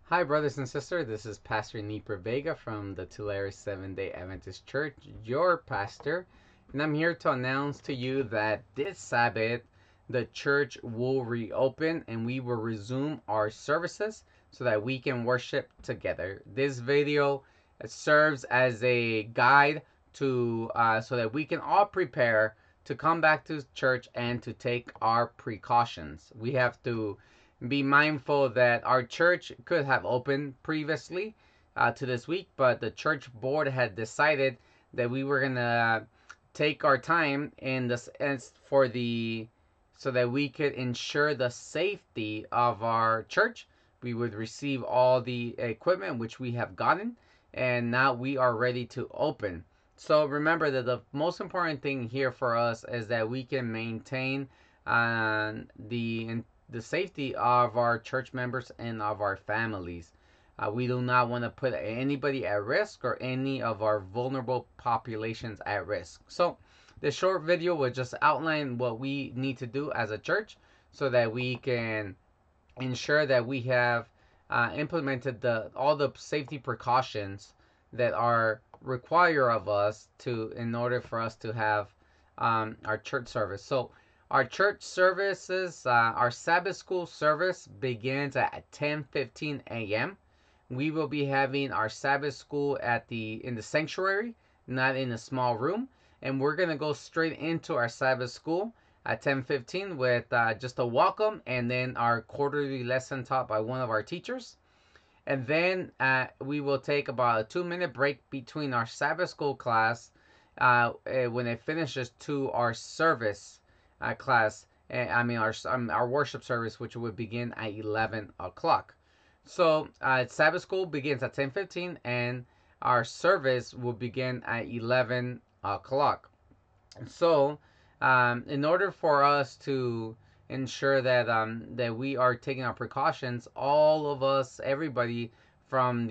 Hi, brothers and sisters. This is Pastor Nieper Vega from the Tulare Seventh-day Adventist Church, your pastor. And I'm here to announce to you that this Sabbath, the church will reopen and we will resume our services so that we can worship together. This video serves as a guide to so that we can all prepare to come back to church and to take our precautions. We have to be mindful that our church could have opened previously to this week, but the church board had decided that we were gonna take our time in this as for the so that we could ensure the safety of our church. We would receive all the equipment which we have gotten, and now we are ready to open. So remember that the most important thing here for us is that we can maintain the safety of our church members and of our families. We do not want to put anybody at risk or any of our vulnerable populations at risk. So, this short video will just outline what we need to do as a church so that we can ensure that we have implemented all the safety precautions that are required of us to in order for us to have our church service. So our church services, our Sabbath school service begins at 10:15 a.m. We will be having our Sabbath school in the sanctuary, not in a small room, and we're gonna go straight into our Sabbath school at 10:15 with just a welcome and then our quarterly lesson taught by one of our teachers. And then we will take about a 2-minute break between our Sabbath school class when it finishes to our service class. Our worship service, which would begin at 11 o'clock. So Sabbath school begins at 10:15, and our service will begin at 11 o'clock. So, in order for us to ensure that we are taking our precautions, all of us, everybody from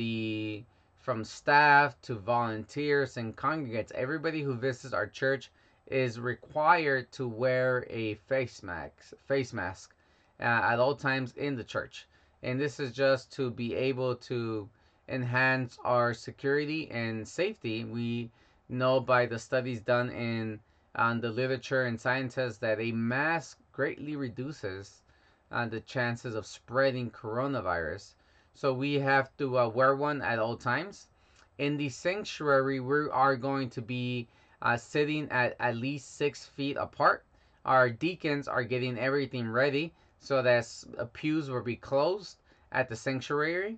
staff to volunteers and congregates, everybody who visits our church is required to wear a face mask at all times in the church. And this is just to be able to enhance our security and safety. We know by the studies done in on the literature and scientists that a mask greatly reduces the chances of spreading coronavirus. So we have to wear one at all times. In the sanctuary, we are going to be sitting at least 6 feet apart. Our deacons are getting everything ready so that pews will be closed at the sanctuary.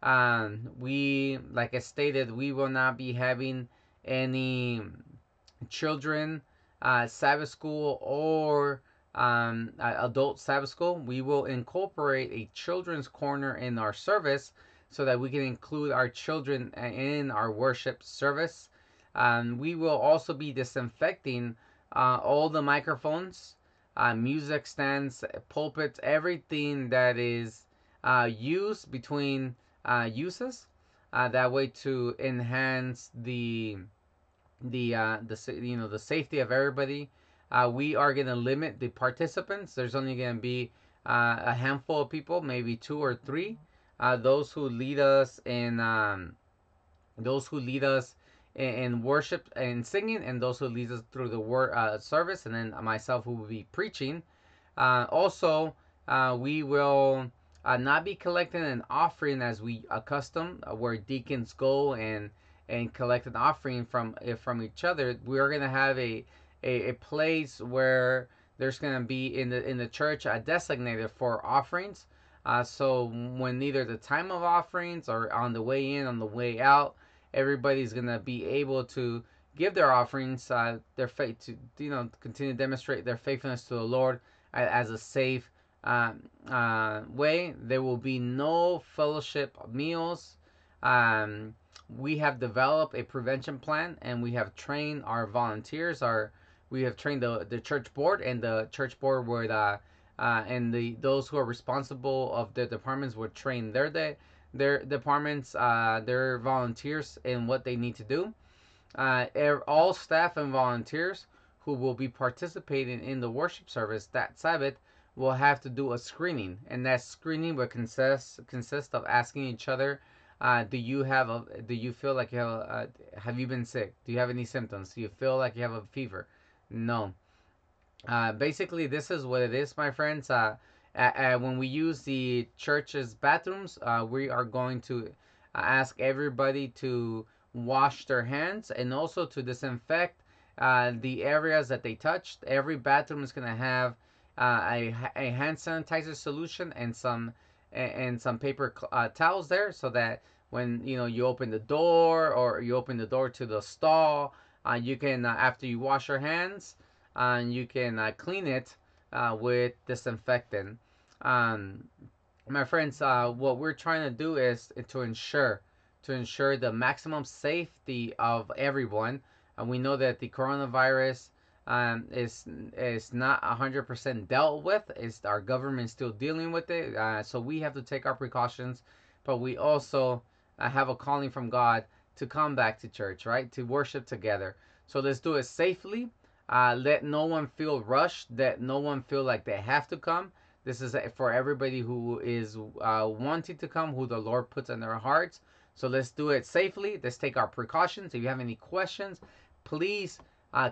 Like I stated, we will not be having any children Sabbath school or adult Sabbath school. We will incorporate a children's corner in our service so that we can include our children in our worship service. We will also be disinfecting all the microphones, music stands, pulpits, everything that is used between uses. That way to enhance the safety of everybody. We are gonna limit the participants. There's only gonna be a handful of people, maybe two or three. Those who lead us in worship and singing, and those who lead us through the word service, and then myself who will be preaching. Also, we will not be collecting an offering as we accustom, where deacons go and collect an offering from each other. We are gonna have a place where there's gonna be in the church designated for offerings. So when either the time of offerings or on the way in, on the way out, everybody's gonna be able to give their offerings, their faith to continue to demonstrate their faithfulness to the Lord as a safe way. There will be no fellowship meals. We have developed a prevention plan, and we have trained our volunteers. We have trained the church board, and the church board would and those who are responsible of the departments would train their departments, their volunteers in what they need to do. All staff and volunteers who will be participating in the worship service that Sabbath we'll have to do a screening, and that screening will consist of asking each other, do you feel like you have you been sick? Do you have any symptoms? Do you feel like you have a fever? No. Basically, this is what it is, my friends. When we use the church's bathrooms, we are going to ask everybody to wash their hands and also to disinfect the areas that they touched. Every bathroom is going to have a hand sanitizer solution and some paper towels there, so that when you open the door or you open the door to the stall, you can after you wash your hands, and you can clean it with disinfectant. Um, my friends, what we're trying to do is to ensure the maximum safety of everyone. And we know that the coronavirus is not 100% dealt with. Is our government still dealing with it? So we have to take our precautions, but we also have a calling from God to come back to church, right? To worship together. So let's do it safely. Let no one feel rushed. Let no one feel like they have to come. This is for everybody who is wanting to come, who the Lord puts in their hearts. So let's do it safely. Let's take our precautions. If you have any questions, please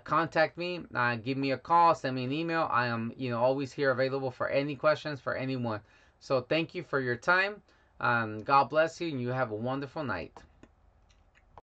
contact me. Give me a call. Send me an email. I am, always here available for any questions for anyone. So thank you for your time. God bless you, and you have a wonderful night.